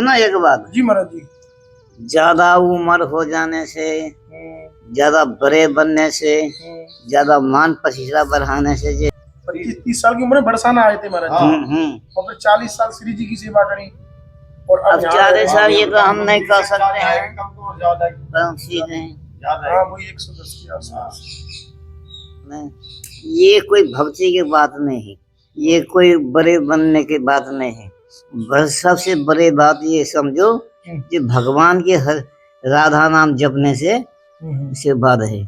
सुनो एक बात जी महाराज जी। ज्यादा उम्र हो जाने से, ज्यादा बड़े बनने से, ज्यादा मान पसीना बढ़ाने से 25-30 साल की उम्र में बरसाना आए थे महाराज जी। और फिर 40 साल श्री जी की सेवा करी। और अब 40 साल ये तो हम नहीं कर सकते हैं, पर सीख हैं। हाँ वही 110 के आसपास। ये कोई भक्ति की बात नहीं है, ये कोई बड़े बनने की बात नहीं है। बस सबसे बड़ी बात ये समझो कि भगवान के हर राधा नाम जपने से बात है,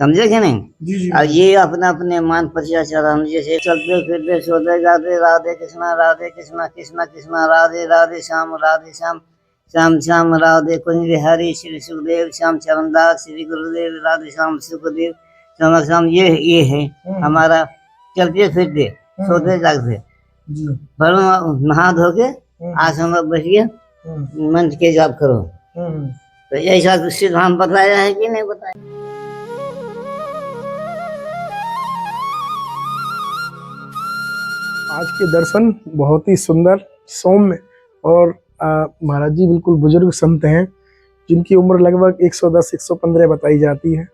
समझे कि नहीं? जी जी। और ये अपने अपने मान पचाचार हम जैसे चलते फिरते सोते जाते राधे कृष्णा कृष्णा कृष्णा राधे राधे श्याम श्याम श्याम राधे कुंज बिहारी श्री सुखदेव श्याम चरणदास श्री गुरुदेव राधे श्याम सुखदेव श्याम श्याम ये है हमारा चलते फिरते सोते जागते। पर नहा धो के आश्रम में बैठिए, मंत्र के जाप करो। तो ऐसा सिद्धांत बताया है कि नहीं बताया? आज के दर्शन बहुत ही सुंदर सौम्य और महाराज जी बिल्कुल बुजुर्ग संत हैं जिनकी उम्र लगभग 110-115 बताई जाती है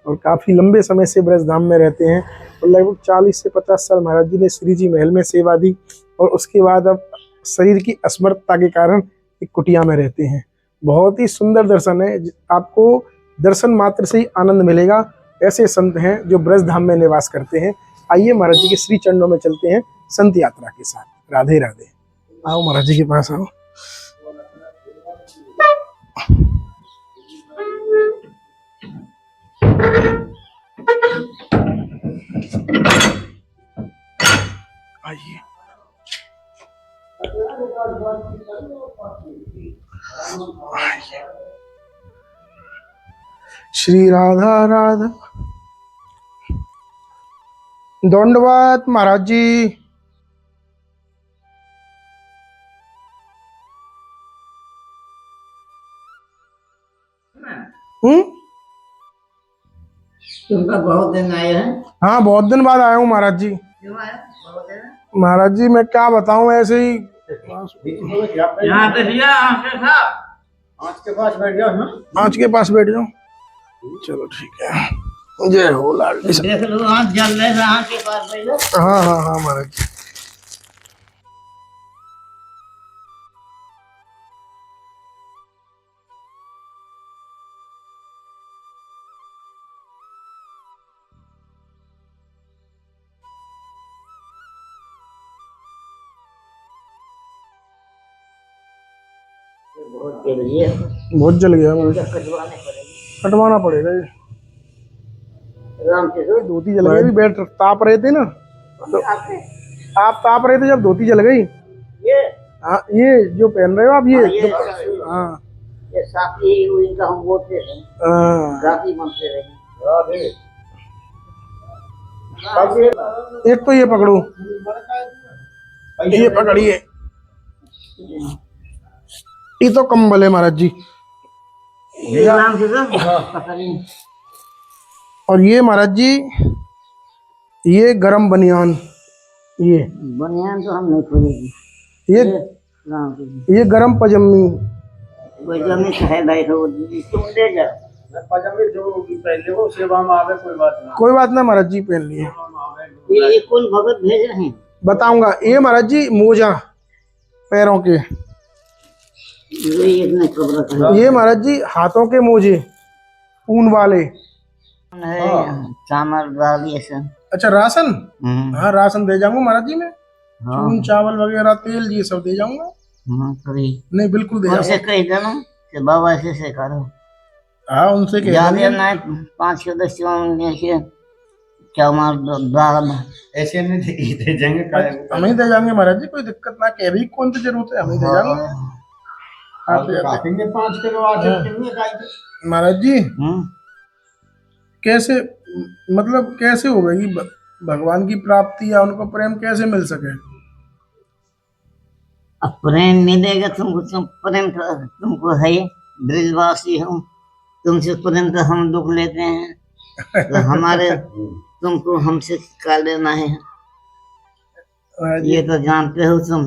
और काफ़ी लंबे समय से ब्रजधाम में रहते हैं। और लगभग 40 से 50 साल महाराज जी ने श्री जी महल में सेवा दी और उसके बाद अब शरीर की असमर्थता के कारण एक कुटिया में रहते हैं। बहुत ही सुंदर दर्शन है, आपको दर्शन मात्र से ही आनंद मिलेगा। ऐसे संत हैं जो ब्रजधाम में निवास करते हैं। आइए महाराज जी के श्री चरणों में चलते हैं संत यात्रा के साथ। राधे राधे। आओ महाराज जी के पास आओ। आइए। श्री राधा राधा। दंडवत महाराज जी। तुमका बहुत दिन आए हैं? हाँ बहुत दिन बाद आया हूँ महाराज जी। क्यों आया? बहुत दिन? महाराज जी मैं क्या बताऊं, ऐसे ही यहाँ पे लिया आँच के पास बैठ जाओ। आँच के पास बैठ जाओ। चलो ठीक है। जय हो लाल। देख लो आँच जल रहे, आँच के पास बैठ जाओ। हाँ हाँ हाँ महाराज जी। बहुत जल गया कटवाना पड़ेगा ये। धोती जल गई, बैठ ताप रहे थे ना तो आप ताप रहे थे जब धोती जल गई। हाँ ये जो पहन रहे हो आप ये हाँ ये साथी इनका हम बोलते हैं, साथी बनते रहे। एक तो ये पकड़ो, ये पकड़िए। ये तो कंबल है महाराज जी। और ये महाराज जी ये गरम बनियान, ये बनियान तो हम नहीं खोलेंगे। ये गरम पजामी। पजामी है भाई, तुम दे जा पजामी जो पहले वो सेवा में आवे। कोई बात ना महाराज जी पहन लिए। ये कौन भगत भेज रहे हैं? बताऊंगा। ये महाराज जी मोजा पैरों के, ये महाराज जी हाथों के मोजे ऊन वाले। चावल दाल ये सब। अच्छा राशन। हाँ राशन दे जाऊंगा महाराज जी मैं। हाँ। चून चावल वगैरह तेल ये सब दे जाऊंगा। नहीं बिल्कुल दे जाऊंगा। कह देना कि बाबा से करो। हाँ उनसे कह देना 5-10 चावल दाल ऐसे नहीं दे जाएंगे। हम ही दे जाएंगे महाराज जी, कोई दिक्कत ना। कह भी कौन सी जरूरत है, हम ही दे जाएंगे। काटेंगे 5 किलो महाराज जी। कैसे मतलब कैसे होगी भगवान की प्राप्ति या उनको प्रेम कैसे मिल सके? अब प्रेम मिलेगा तुमको, तुम प्रेम तुमको है, ब्रजवासी हूँ, तुमसे प्रेम तो हम दुख लेते हैं तो हमारे तुमको हमसे क्या लेना है? ये तो जानते हो तुम।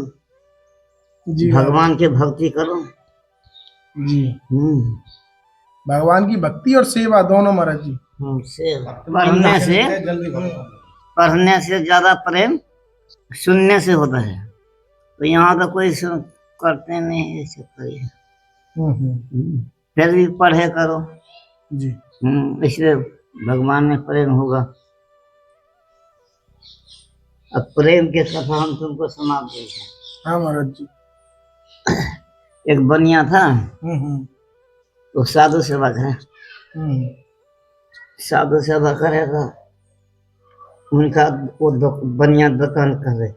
जी भगवान के भक्ति करो। जी, हम्म भगवान की भक्ति और सेवा दोनों महाराज जी। से पढ़ने से ज्यादा प्रेम सुनने से होता है। तो यहाँ तो कोई करते नहीं है, ऐसे करिए। फिर भी पढ़े करो। जी इसलिए भगवान में प्रेम होगा। अब प्रेम के कथा हम तुमको सुना देंगे। हाँ महाराज जी। एक बनिया था, तो साधु सेवा करे। साधु सेवा करेगा, उनका वो बनिया दुकान करे।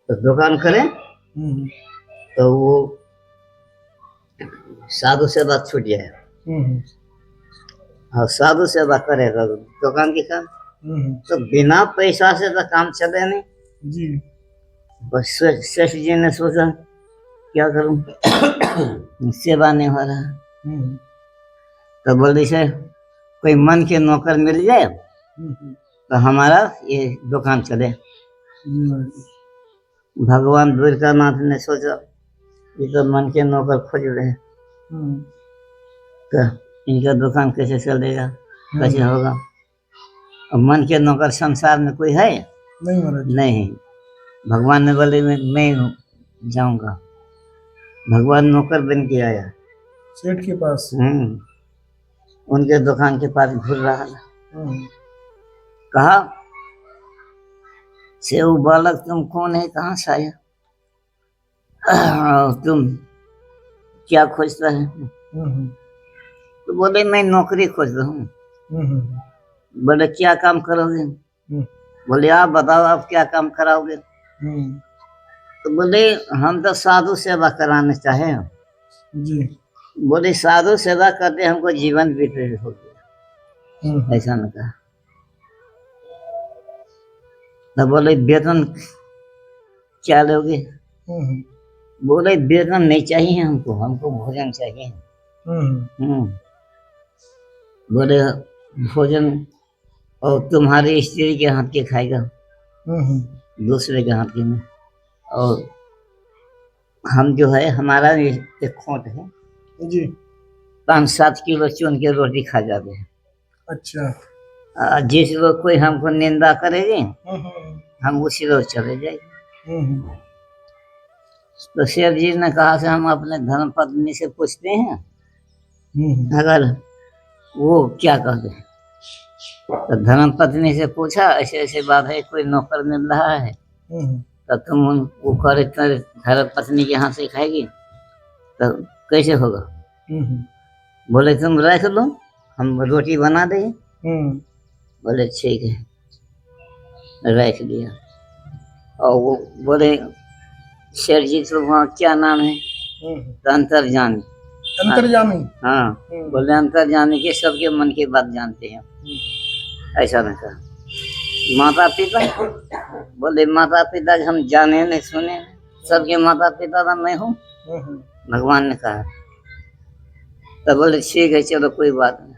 तो दुकान करे तो वो साधु सेवा छूट जाए। और साधु सेवा करेगा दुकान के काम, तो बिना पैसा से तो काम चले नहीं जी। बस शेष जी ने सोचा क्या करूं, सेवा नहीं हो रहा। तो बोले से कोई मन के नौकर मिल जाए तो हमारा ये दुकान चले। भगवान द्वारकानाथ ने सोचा ये तो मन के नौकर खोज रहे हैं, तो इनका दुकान कैसे चलेगा, कैसे होगा। और मन के नौकर संसार में कोई है नहीं महाराज। नहीं। भगवान ने बोले मैं जाऊंगा। भगवान नौकर बन के आया सेठ के पास। उनके दुकान के पास घूर रहा था। कहा से वो बालक तुम कौन है, कहाँ से आया, तुम क्या खोजता है। तो बोले मैं नौकरी खोज रहा हूँ। बोले क्या काम करोगे। बोले आप बताओ आप क्या काम कराओगे। तो बोले हम तो साधु सेवा कराना चाहे जी। बोले साधु सेवा करते हमको जीवन व्यतीत हो गया, ऐसा न कहा। तो बोले वेतन क्या लोगे। बोले वेतन नहीं चाहिए हमको, हमको भोजन चाहिए। बोले भोजन और तुम्हारी स्त्री के हाथ के खाएगा, दूसरे के हाथ के नहीं। और हम जो है हमारा एक खोट है जी, 5-7 किलो चुन के रोटी खा जाते हैं। अच्छा। जिस लोग कोई हमको निंदा करेगी हम उसी रोज चले जाएंगे। तो शेर जी ने कहा से हम अपने धर्म पत्नी से पूछते हैं, अगर वो क्या कहते हैं। तो धर्म पत्नी से पूछा ऐसे ऐसे बात है, कोई नौकर मिल रहा है तो तुम वो करे धर्म पत्नी के हाथ से खाएगी तो कैसे होगा। बोले तुम रख लो हम रोटी बना देंगे। बोले ठीक है, रख दिया। और वो बोले शेर जी तो वहाँ क्या नाम है। तो अंतर्जामी। अंतर्जामी। हाँ बोले अंतर्जामी के सबके मन की बात जानते हैं, ऐसा नहीं कहा। माता पिता, बोले माता पिता हम जाने नहीं सुने, सबके माता पिता तो मैं हूँ, भगवान ने कहा। तो बोले ठीक है चलो कोई बात नहीं,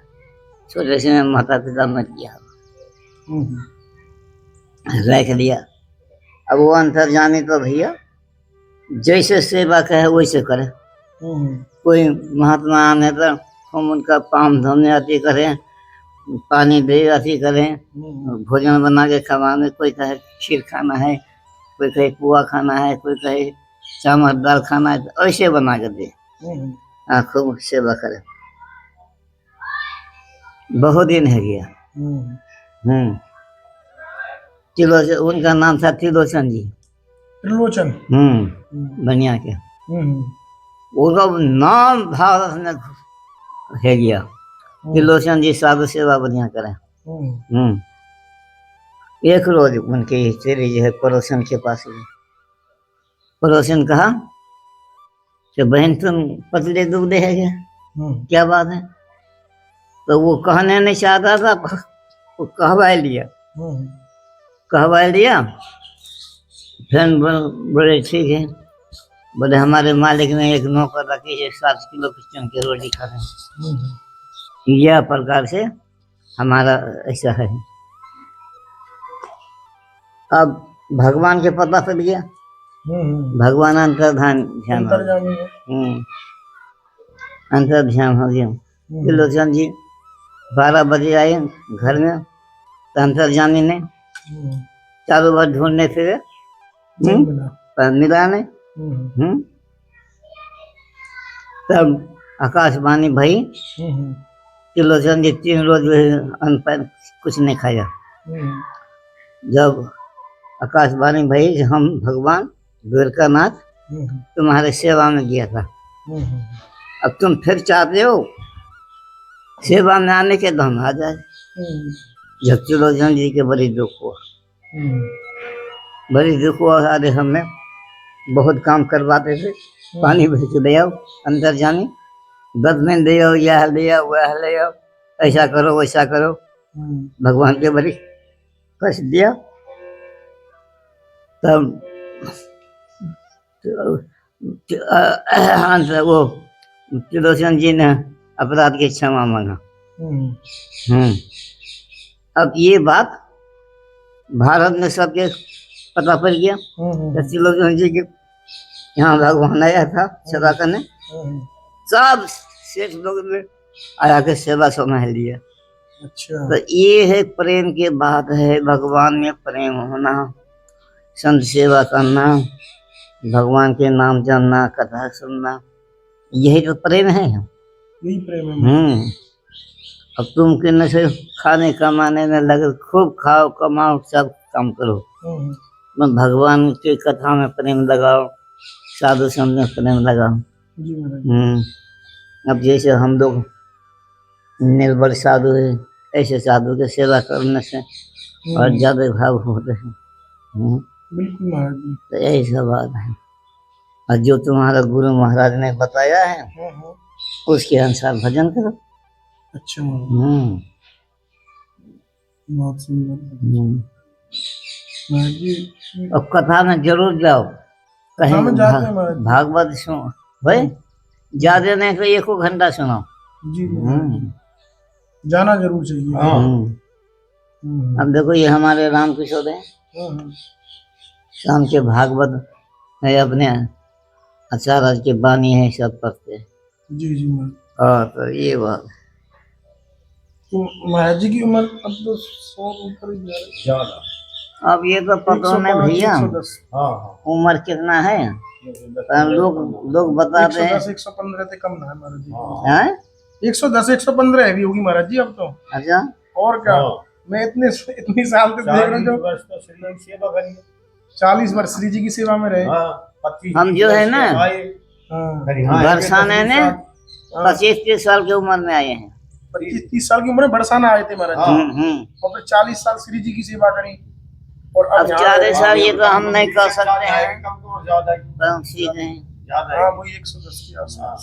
छोटे से में माता पिता मर गया, रख दिया। अब वो अंतर्जामी तो भैया जैसे सेवा कहे वैसे करे। कोई महात्मा आने तो हम उनका पाम धोने आती करें, पानी दे आती करें, भोजन बना के खवाने। कोई कहे खीर खाना है, कोई कहे पुआ खाना है, कोई कहे चावल दाल खाना है, तो ऐसे बना के दे। खूब सेवा करे। बहुत दिन है गया। त्रिलोचन उनका नाम था, त्रिलोचन जी। त्रिलोचन। बनिया के उनका नाम भारत में है गया। त्रिलोचन जी साधु सेवा बढ़िया करे। एक रोज उनके स्त्री जो है पड़ोसन के पास गई। पड़ोसन कहा कि बहन तुम पतले दुबले है क्या बात है। तो वो कहने नहीं चाहता था, वो कहवा लिया। फिर बोले ठीक है। बोले हमारे मालिक ने एक नौकर रखी है, 7 किलो की चुन के रोटी खा रहे। यह प्रकार से हमारा ऐसा है। अब भगवान के पता चल गया भगवान अंतर्ध्यान ध्यान हो गया। अंतर्यामी है। अंतर्ध्यान हो गया। त्रिलोचन जी 12 बजे आए घर में, तो अंतर्जामी ने चारों बार ढूंढने फिरे, मिला। पर मिला नहीं। तब आकाशवाणी भई, त्रिलोचन जी 3 रोज अन्न पान कुछ नहीं खाया। जब आकाशवाणी भई कि हम भगवान द्वारकानाथ तुम्हारे सेवा में गया था, अब तुम फिर चाहते हो सेवा में आने के, तो हम आ जाए। जब त्रिलोचन जी के बड़ी दुख हुआ, बड़ी दुख हुआ। अरे हमें बहुत काम करवाते थे, पानी भेज के ले आओ, अंदर जानी 10 दिन ले आओ, यह ले आओ, वह ले आओ, ऐसा करो वैसा करो। भगवान के बड़ी कष्ट दिया। तब वो त्रिलोचन जी ने अपराध की क्षमा मांगा। अब ये बात भारत में सबके पता पड़ गया। त्रिलोचन जी के यहाँ भगवान आया था सेवा करने, सब सेठ लोग ने आया के सेवा समझ लिया। अच्छा। तो ये है प्रेम की बात है, भगवान में प्रेम होना, संत सेवा करना, भगवान के नाम जानना, कथा सुनना, यही तो प्रेम है। यही प्रेम है। अब तुम किन से खाने कमाने में लगे, खूब खाओ कमाओ सब काम करो, भगवान की कथा में प्रेम लगाओ, साधु संत में प्रेम लगाओ। अब जैसे हम लोग निर्बल साधु है, ऐसे साधु की सेवा करने से और ज्यादा भाव होते हैं। बिल्कुल महाराज जी। तो यही सब बात है। और जो तुम्हारा गुरु महाराज ने बताया है उसके अनुसार भजन करो। अच्छा। बहुत सुंदर महाराज जी। अब कथा में जरूर जाओ, कहीं भागवत सुनो भाई, ज्यादा नहीं तो 1 घंटा सुनो जी। जाना जरूर चाहिए। अब देखो ये हमारे राम किशोर है, शाम के भागवत है, अपने आचार्य के बानी है, सब पढ़ते हैं। जी जी तो ये बात। तो महाराज जी की उम्र अब तो 100 ऊपर ही जा रहा है। अब ये तो पता नहीं भैया उम्र कितना है, लोग बताते हैं 110-115 से कम ना है महाराज जी। 110 115 भी होगी महाराज जी अब तो। अच्छा। और क्या, मैं इतनी साल से देख रहा हूँ जो 40 वर्ष श्री जी की सेवा में रहे। हम जो है ना बरसाने ने 25-30 साल की उम्र में आए हैं। 25-30 साल की उम्र में बरसाना आए थे महाराज जी, और फिर 40 साल श्री जी की सेवा करी। और अब 40 साल ये तो हम नहीं कर सकते हैं, सीख हैं। वही 110 के आसपास।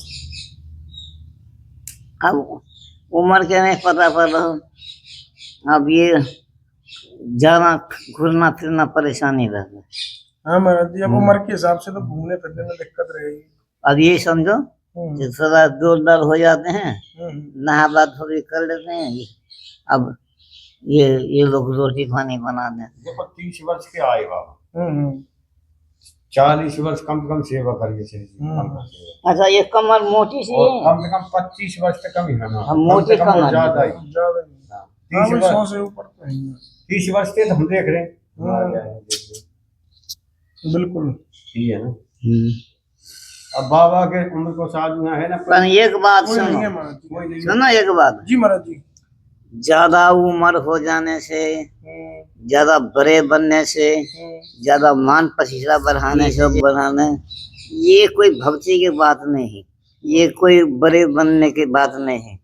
अब उम्र के नहीं पता पड़ रहा, अब ये जाना घूरना फिरना परेशानी रहता है। हाँ महाराज जी, अब उम्र के हिसाब से तो घूमने फिरने में दिक्कत रहेगी। अब ये समझो कि थोड़ा दूर दर हो जाते हैं, नहा थोड़ी कर लेते हैं। अब ये लोग रोटी पानी बना देते हैं। 30 वर्ष के आए बाबा, 40 वर्ष कम से कम सेवा करिए। अच्छा, ये कमर मोटी सी है, कम से कम 25 वर्ष तक कम ही है ना। हम मोटी कमर ज्यादा 100 से ऊपर 30 वर्ष के तो हम देख रहे हैं। बिल्कुल ठीक है ना। अब बाबा के उम्र को साल है ना। पर एक बात सुनो, एक बात जी महाराज जी, ज्यादा उम्र हो जाने से, ज्यादा बड़े बनने से, ज्यादा मान प्रतिष्ठा बढ़ाने से ये कोई भक्ति की बात नहीं है, ये कोई बड़े बनने की बात नहीं है।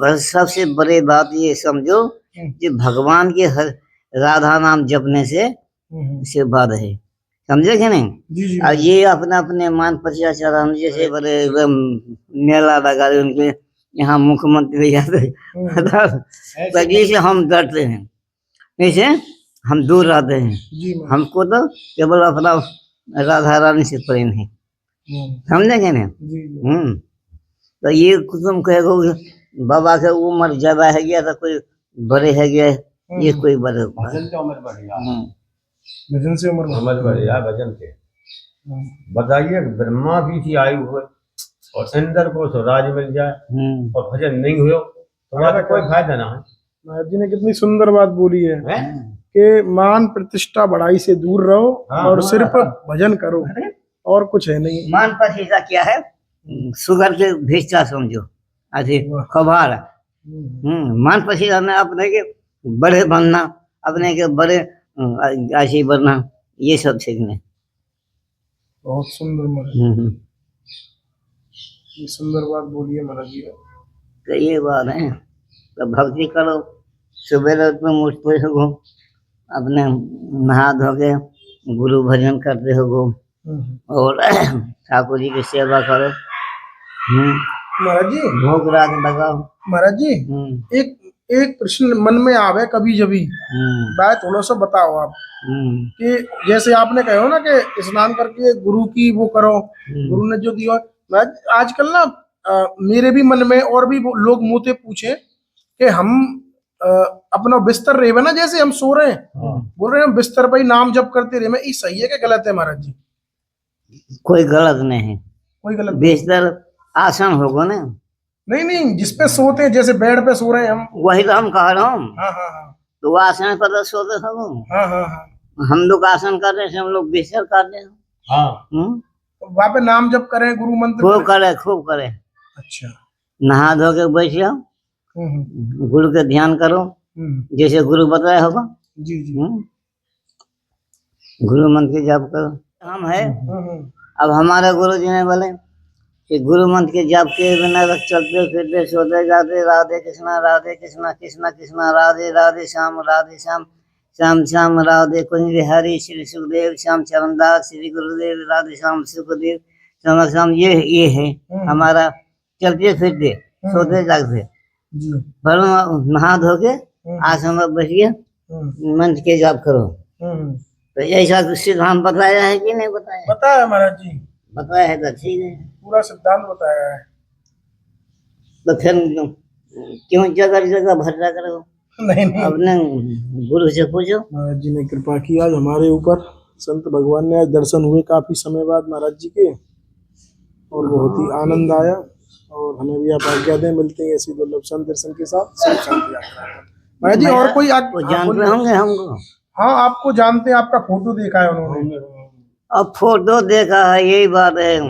बस सबसे बड़ी बात ये समझो कि भगवान के हर राधा नाम जपने से बात है, समझे कि नहीं। और ये अपने अपने मान प्रतिष्ठा चढ़ाने, जैसे बड़े मेला लगा रहे उनके यहाँ मुख्यमंत्री जाते तभी से हम डरते हैं, ऐसे हम दूर रहते हैं। हमको तो केवल अपना राधा रानी से प्रेम है, समझेंगे ना। तो ये तुम कहो बाबा के उम्र ज्यादा है गया तो कोई बड़े है गया, ये कोई बड़े भजन से उम्र बढ़िया, भजन से उम्र बढ़िया, भजन से बताइए ब्रह्मा भी थी आयु हुए और इंद्र को तो राज मिल जाए और भजन नहीं हुए तो हमारा कोई फायदा ना है। महाराज जी ने कितनी सुंदर बात बोली है हैं? कि मान प्रतिष्ठा बढ़ाई से दूर रहो हाँ, और हाँ, सिर्फ भजन करो, और कुछ है नहीं। मान प्रतिष्ठा क्या है? शुगर के भिष्टा समझो, अरे खबर। मान प्रतिष्ठा में अपने के बड़े बनना, अपने के बड़े ऐसे बनना, ये सब सीखने। बहुत सुंदर महाराज, ये सुंदर बात बोली है महाराज जी। तो ये बात है, तो भक्ति करो, सुबह तुम उठते हो, अपने नहा धो के गुरु भजन करते हो और ठाकुर जी की सेवा करो। महाराज जी, भोग राग लगाओ। महाराज जी, एक एक प्रश्न मन में आवे कभी जभी, बात थोड़ा सा बताओ आप कि जैसे आपने कहो ना कि स्नान करके गुरु की वो करो, गुरु ने जो दिया। आजकल ना मेरे भी मन में और भी लोग मुंह से पूछे कि हम अपना बिस्तर रहे ना, जैसे हम सो रहे हैं, बोल रहे हैं हम बिस्तर पर ही नाम जप करते रहे, मैं ये सही है कि गलत है महाराज जी? कोई गलत नहीं है, कोई गलत बिस्तर आसन होगा ना। नहीं नहीं, जिसपे सोते हैं, जैसे बेड पे सो रहे हैं हम, वही तो हम कह रहा हूँ। हाँ हाँ हाँ, तो आसन पर तो सोते हो, हाँ हाँ हाँ, हम लोग आसन कर रहे हैं, हम लोग बिस्तर कर रहे हैं। हाँ, वहाँ पे नाम जप करें, गुरु मंत्र खूब करे, खूब करे। अच्छा, नहा धो के बैठ जाओ, गुरु के ध्यान करो, जैसे गुरु बताया होगा। जी जी, गुरु मंत्र के जाप करो। हम है, अब हमारे गुरु जी ने बोले कि गुरु मंत्र के जाप के बिना रख चलते फिरते सोते जाते, राधे कृष्णा कृष्णा कृष्णा राधे राधे श्याम, राधे श्याम श्याम श्याम राधे कुंज बिहारी श्री सुखदेव श्याम चरणदास श्री गुरुदेव राधे श्याम सुखदेव श्याम श्याम। ये है हमारा चलते फिरते सोते जागते, पर नहा धो के आसन में बैठिए, मंत्र के जाप करो। तो ऐसा सिद्धांत बताया है कि नहीं बताया? बताया महाराज जी, बताया है तो ठीक है, पूरा सिद्धांत बताया है। तो फिर क्यों जगह जगह भटका करो? नहीं नहीं, अपने गुरु से पूछो। महाराज जी ने कृपा की आज हमारे ऊपर, संत भगवान ने आज दर्शन हुए काफी समय बाद महाराज जी के, और बहुत ही आनंद आया, और हमें भी आप आज्ञा दें, मिलते हैं ऐसी दुर्लभ संत दर्शन के साथ सुख शांति यात्रा पर। महाराज जी और कोई जानते होंगे हमको? हाँ, आपको जानते हैं, आपका फोटो देखा है उन्होंने। अब फोटो देखा है, यही बात है।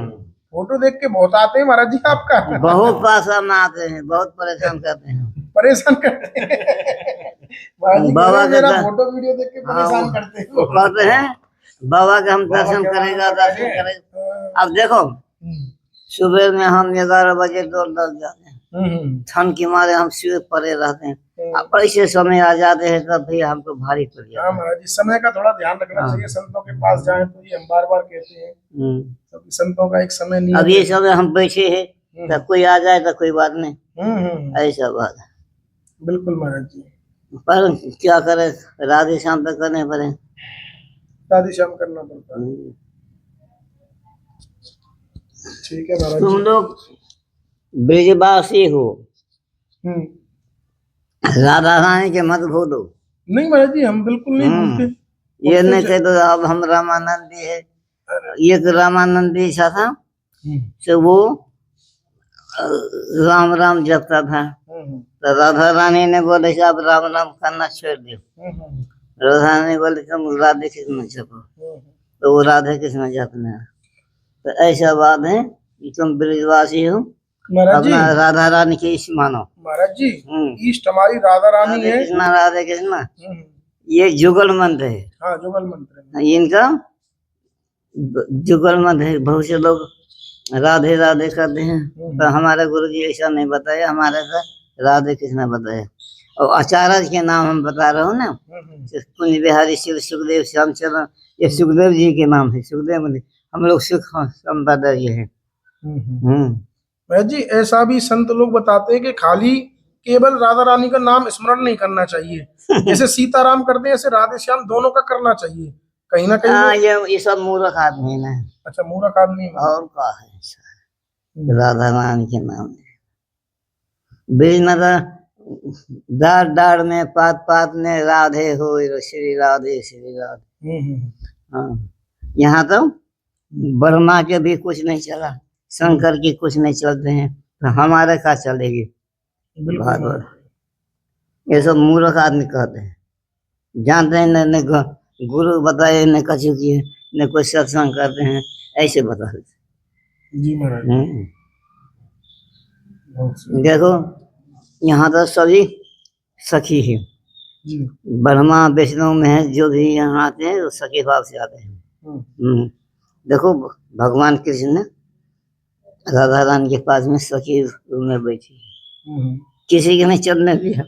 फोटो देख के बहुत आते हैं महाराज जी आपका। बहुत पास में आते हैं, बहुत परेशान करते हैं, परेशान करते हैं बाबा, मेरा फोटो वीडियो देख के परेशान करते हैं। वो कहते हैं बाबा के हम दर्शन करेगा, दर्शन करेगा। अब देखो, सुबह में हम 11 बजे दौड़ जाते हैं, ठंड के मारे हम सुबह पड़े रहते हैं। अब ऐसे समय आ जाते हैं तब भी हमको भारी पड़ जाता है। महाराज जी, समय का थोड़ा ध्यान रखना चाहिए। संतों के पास जाएं तो ये हम बार बार कहते हैं, संतों का एक समय नहीं। अब ये समय हम बैठे हैं, तो कोई आ जाए तो कोई बात नहीं, ऐसा बात है। बिल्कुल महाराज जी, पर क्या करे, राधे श्याम तक करने पड़े, राधे श्याम करना पड़ता है। ठीक है महाराज, तुम लोग ब्रजवासी हो, राधा रानी के मत भूलो। नहीं महाराज जी, हम बिल्कुल नहीं भूलते। ये नहीं कहते तो अब हम रामानंदी है। ये तो रामानंदी सा था, तो वो राम राम जपता था, तो राधा रानी ने बोले कि अब राम राम करना छोड़ दो। राधा रानी बोले तुम राधे कृष्ण जपो, तो वो राधे कृष्ण जपना। तो ऐसा बात है कि तुम ब्रजवासी हो, अपना राधा रानी के इष्ट मानो। महाराज जी, इष्ट हमारी राधा रानी है। कृष्णा राधे कृष्णा, ये जुगल मंत्र है। हाँ, जुगल मंत्र है इनका, जुगल मंत्र है। बहुत से लोग राधे राधे करते हैं, तो हमारे गुरु जी ऐसा नहीं बताया, हमारे का राधे कृष्णा बताया। और आचार्य के नाम हम बता रहे हो ना, कुंज बिहारी शिव सुखदेव श्याम चरण, ये सुखदेव जी के नाम है। सुखदेव हम लोग सुख संपादक है। महाराज जी, ऐसा भी संत लोग बताते हैं कि खाली केवल राधा रानी का नाम स्मरण नहीं करना चाहिए, जैसे सीताराम करते हैं ऐसे राधे श्याम दोनों का करना चाहिए। कहीं ना कहीं ये सब मूर्ख आदमी है ना। अच्छा, मूर्ख आदमी और क्या है, राधा रानी के नाम ब्रिज दार दार में पात पात में राधे हो, श्री राधे श्री राधे। हाँ, यहाँ तो ब्रह्मा के भी कुछ नहीं चला, शंकर की कुछ नहीं चलते हैं, तो हमारे क्या चलेगी। बिल्कुल भागवत ये सब मूर्ख आदमी कहते हैं, जानते हैं न गुरु बताए न कछु किए न कोई सत्संग करते हैं, ऐसे बता देते। जी महाराज। बहुत सही। देखो यहाँ तो सभी सखी है, जी। ब्रह्मा विष्णु में है, जो भी यहाँ आते हैं वो सखी भाव से आते हैं। देखो भगवान कृष्ण ने राधा रानी के पास में सखी रूम में बैठी, किसी के नहीं चलने दिया,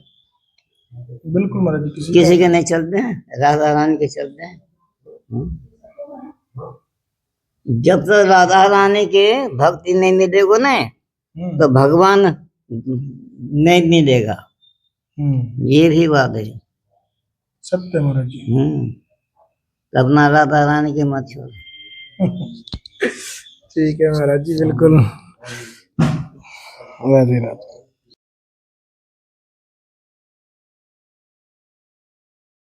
बिल्कुल महाराज जी, किसी के नहीं चलते हैं, राधा रानी के चलते हैं। जब तक राधा रानी के भक्ति नहीं मिलेगो ना तो भगवान नहीं मिलेगा, ये भी बात है। सत्य महाराज जी। अपना राधा रानी के मत छोड़ो। ठीक है महाराज जी, बिल्कुल। राधे राधे।